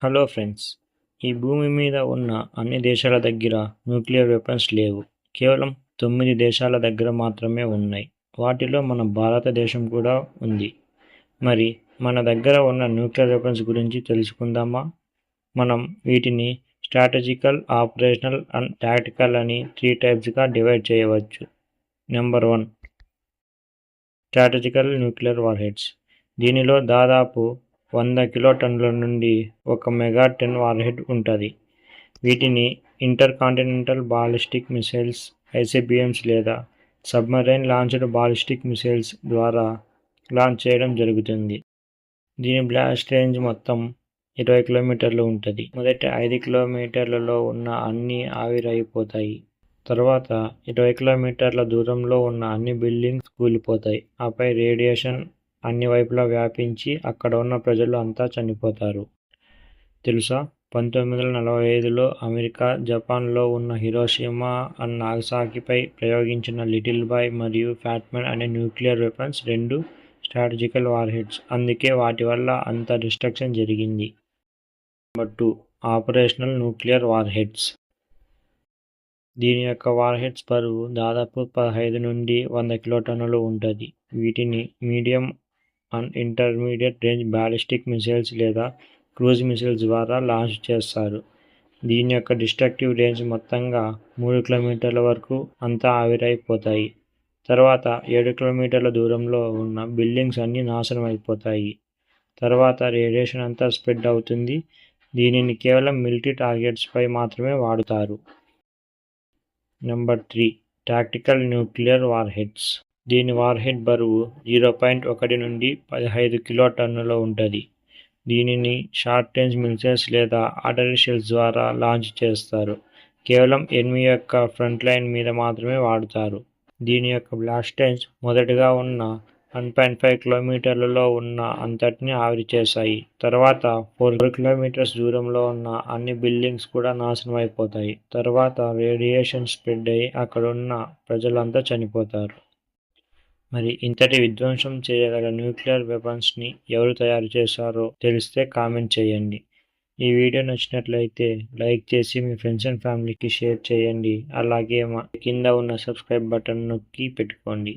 Hello friends, ఈ భూమి మీద ఉన్న అన్ని దేశాల దగ్గర న్యూక్లియర్ వెపన్స్ లేవు. కేవలం 9 దేశాల దగ్గర మాత్రమే ఉన్నాయి. వాటిలో మన భారతదేశం కూడా ఉంది. మరి మన దగ్గర ఉన్న న్యూక్లియర్ వెపన్స్ గురించి తెలుసుకుందామా? మనం వీటిని స్ట్రాటజికల్, ఆపరేషనల్ అండ్ టాక్టికల్ అని 3 టైప్స్గా డివైడ్ చేయవచ్చు. Number 1, strategical nuclear warheads. దీనిలో దాదాపు 100 కిలోటన్నుల నుండి 1 మెగా-టన్ వార్హెడ్ ఉంటుంది. వీటిని ఇంటర్ కాంటినెంటల్ బాలిస్టిక్ మిసైల్స్ ఐసిబిఎమ్స్ లేదా సబ్మరైన్ లాంచ్డ్ బాలిస్టిక్ మిసైల్స్ ద్వారా లాంచ్ చేయడం జరుగుతుంది. దీని బ్లాస్ట్ రేంజ్ మొత్తం 20 కిలోమీటర్లు ఉంటుంది. మొదటి 5 కిలోమీటర్లలో ఉన్న అన్ని ఆవిరైపోతాయి. తర్వాత 20 కిలోమీటర్ల దూరంలో ఉన్న అన్ని బిల్డింగ్స్ కూలిపోతాయి. ఆపై రేడియేషన్ అన్ని వైపులా వ్యాపించి అక్కడ ఉన్న ప్రజలు అంతా చనిపోతారు. తెలుసా, 1945లో అమెరికా జపాన్లో ఉన్న హిరోషిమా అండ్ నాగసాకిపై ప్రయోగించిన లిటిల్ బాయ్ మరియు ఫ్యాట్మ్యాన్ అనే న్యూక్లియర్ వెపన్స్ 2 స్ట్రాటజికల్ వార్హెడ్స్. అందుకే వాటి వల్ల అంత డిస్ట్రక్షన్ జరిగింది. Number 2, operational nuclear warheads. దీని యొక్క వార్హెడ్స్ బరువు దాదాపు 15 నుండి 100 కిలోటన్నులు ఉంటుంది. వీటిని medium and intermediate range ballistic missiles లేదా క్రూజ్ మిసైల్స్ ద్వారా లాంచ్ చేస్తారు. దీని యొక్క డిస్ట్రక్టివ్ రేంజ్ మొత్తంగా 3 కిలోమీటర్ల వరకు అంతా ఆవిరైపోతాయి. తర్వాత 7 కిలోమీటర్ల దూరంలో ఉన్న బిల్డింగ్స్ అన్నీ నాశనం అయిపోతాయి. తర్వాత రేడియేషన్ అంతా స్ప్రెడ్ అవుతుంది. దీనిని కేవలం మిలిటరీ టార్గెట్స్పై మాత్రమే వాడుతారు. Number 3, tactical nuclear warheads. దీని వార్హెడ్ బరువు 0.1 నుండి 15 కిలోటన్నులు ఉంటుంది. దీనిని షార్ట్ రేంజ్ మిసైల్స్ లేదా ఆర్టిలరీ షెల్స్ ద్వారా లాంచ్ చేస్తారు. కేవలం ఎనిమి యొక్క ఫ్రంట్ లైన్ మీద మాత్రమే వాడుతారు. దీని యొక్క బ్లాస్ట్ రేంజ్ మొదటగా ఉన్న 1.5 కిలోమీటర్లలో ఉన్న అంతటిని ఆవిరి చేశాయి. తర్వాత 4 కిలోమీటర్స్ దూరంలో ఉన్న అన్ని బిల్డింగ్స్ కూడా నాశనం అయిపోతాయి. తర్వాత రేడియేషన్ స్ప్రెడ్ అయ్యి అక్కడున్న ప్రజలంతా చనిపోతారు. మరి ఇంతటి విధ్వంసం చేయగల న్యూక్లియర్ వెపన్స్ని ఎవరు తయారు చేశారో తెలిస్తే కామెంట్ చేయండి. ఈ వీడియో నచ్చినట్లయితే లైక్ చేసి మీ ఫ్రెండ్స్ అండ్ ఫ్యామిలీకి షేర్ చేయండి. అలాగే కింద ఉన్న సబ్స్క్రైబ్ బటన్ నొక్కి పెట్టుకోండి.